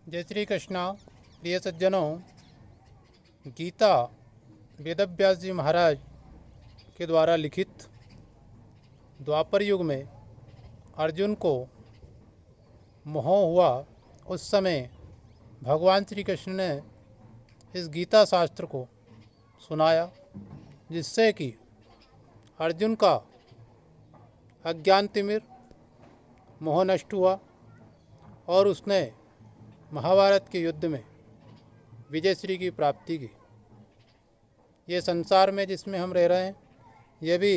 जय श्री कृष्णा। प्रिय सज्जनों, गीता वेदव्यास जी महाराज के द्वारा लिखित द्वापर युग में अर्जुन को मोह हुआ, उस समय भगवान श्री कृष्ण ने इस गीता शास्त्र को सुनाया, जिससे कि अर्जुन का अज्ञान तिमिर मोह नष्ट हुआ और उसने महाभारत के युद्ध में विजय श्री की प्राप्ति की। ये संसार में जिसमें हम रह रहे हैं, ये भी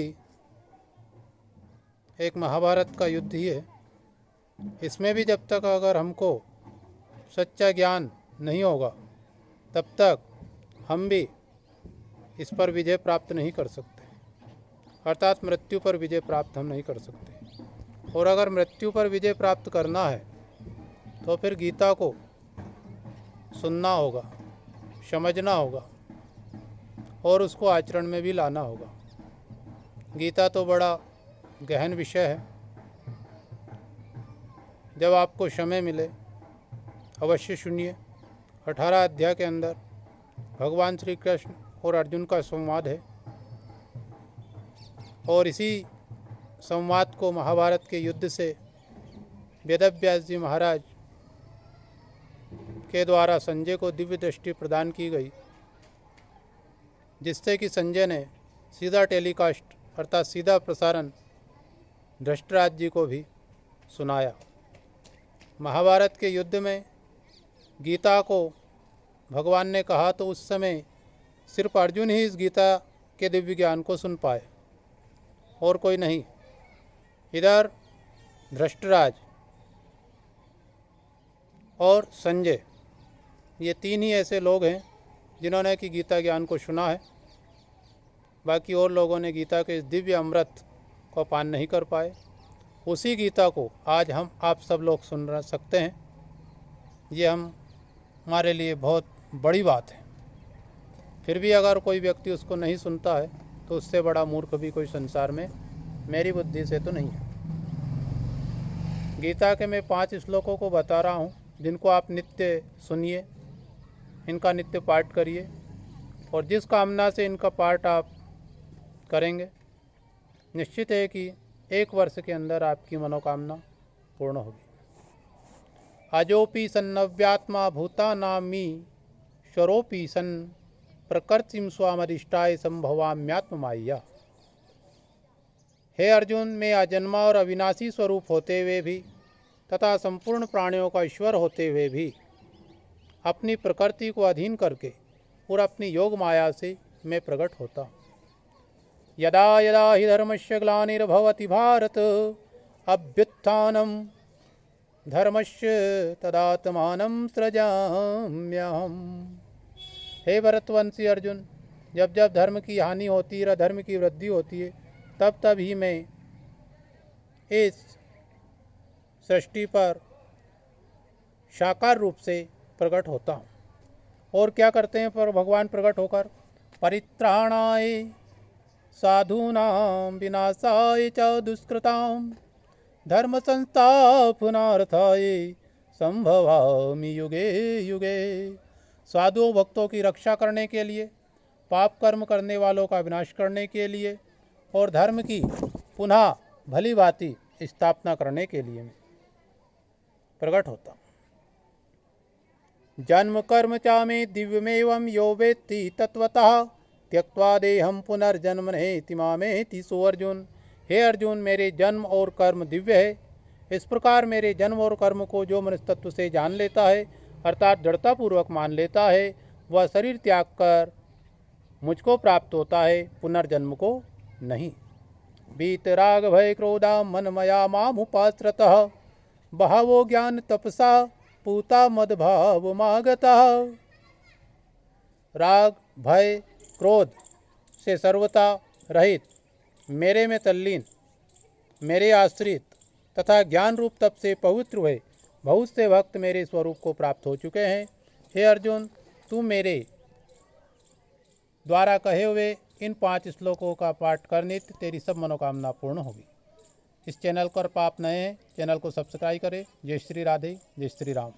एक महाभारत का युद्ध ही है। इसमें भी जब तक अगर हमको सच्चा ज्ञान नहीं होगा, तब तक हम भी इस पर विजय प्राप्त नहीं कर सकते, अर्थात मृत्यु पर विजय प्राप्त हम नहीं कर सकते। और अगर मृत्यु पर विजय प्राप्त करना है तो फिर गीता को सुनना होगा, समझना होगा और उसको आचरण में भी लाना होगा। गीता तो बड़ा गहन विषय है। जब आपको समय मिले अवश्य सुनिए। 18 अध्याय के अंदर भगवान श्री कृष्ण और अर्जुन का संवाद है और इसी संवाद को महाभारत के युद्ध से वेदव्यास जी महाराज के द्वारा संजय को दिव्य दृष्टि प्रदान की गई, जिससे कि संजय ने सीधा टेलीकास्ट अर्थात सीधा प्रसारण धृतराष्ट्र जी को भी सुनाया। महाभारत के युद्ध में गीता को भगवान ने कहा तो उस समय सिर्फ अर्जुन ही इस गीता के दिव्य ज्ञान को सुन पाए और कोई नहीं। इधर धृतराष्ट्र और संजय, ये तीन ही ऐसे लोग हैं जिन्होंने कि गीता ज्ञान को सुना है। बाकी और लोगों ने गीता के इस दिव्य अमृत को पान नहीं कर पाए। उसी गीता को आज हम आप सब लोग सुन सकते हैं। ये हमारे लिए बहुत बड़ी बात है। फिर भी अगर कोई व्यक्ति उसको नहीं सुनता है तो उससे बड़ा मूर्ख भी कोई संसार में मेरी बुद्धि से तो नहीं है। गीता के मैं 5 श्लोकों को बता रहा हूँ, जिनको आप नित्य सुनिए, इनका नित्य पाठ करिए और जिस कामना से इनका पाठ आप करेंगे, निश्चित है कि 1 वर्ष के अंदर आपकी मनोकामना पूर्ण होगी। अजोपि सन्नव्यात्मा भूतानामि स्वरोपि सन् प्रकृतिम स्वामधिष्ठाय संभवाम्यात्म माया। हे अर्जुन, मैं अजन्मा और अविनाशी स्वरूप होते हुए भी तथा संपूर्ण प्राणियों का ईश्वर होते हुए भी अपनी प्रकृति को अधीन करके और अपनी योग माया से मैं प्रकट होता हूँ। यदा यदा हि धर्मस्य ग्लानिर्भवति भारत अभ्युत्थानं धर्मस्य तदात्मानं सृजाम्यहम्। हे भरतवंशी अर्जुन, जब जब धर्म की हानि होती है, धर्म की वृद्धि होती है, तब तब ही मैं इस सृष्टि पर साकार रूप से प्रकट होता हूँ। और क्या करते हैं पर भगवान प्रकट होकर? परित्राणाय साधूनां विनाशाय च दुष्कृतां धर्म संस्थापनार्थाय संभवामि युगे युगे। साधुओं भक्तों की रक्षा करने के लिए, पाप कर्म करने वालों का विनाश करने के लिए और धर्म की पुनः भली भांति स्थापना करने के लिए मैं प्रकट होता हूँ। जन्म कर्म च मे दिव्यमेवं यो वेत्ति तत्वतः त्यक्त्वा देहं पुनर्जन्म नेति मामेति सो अर्जुन। हे अर्जुन, मेरे जन्म और कर्म दिव्य है। इस प्रकार मेरे जन्म और कर्म को जो मनुष्य तत्व से जान लेता है, अर्थात दृढ़तापूर्वक मान लेता है, वह शरीर त्याग कर मुझको प्राप्त होता है, पुनर्जन्म को नहीं। वीतराग भय क्रोधा मन मया मामुपाश्रितः बहवो ज्ञान तपसा पूता मदभाव मागतः। राग भय क्रोध से सर्वथा रहित, मेरे में तल्लीन, मेरे आश्रित तथा ज्ञान रूप तप से पवित्र हुए बहुत से भक्त मेरे स्वरूप को प्राप्त हो चुके हैं। हे अर्जुन, तू मेरे द्वारा कहे हुए इन 5 श्लोकों का पाठ करने से तेरी सब मनोकामना पूर्ण होगी। इस चैनल पर आप नए हैं, चैनल को सब्सक्राइब करें। जय श्री राधे, जय श्री राम।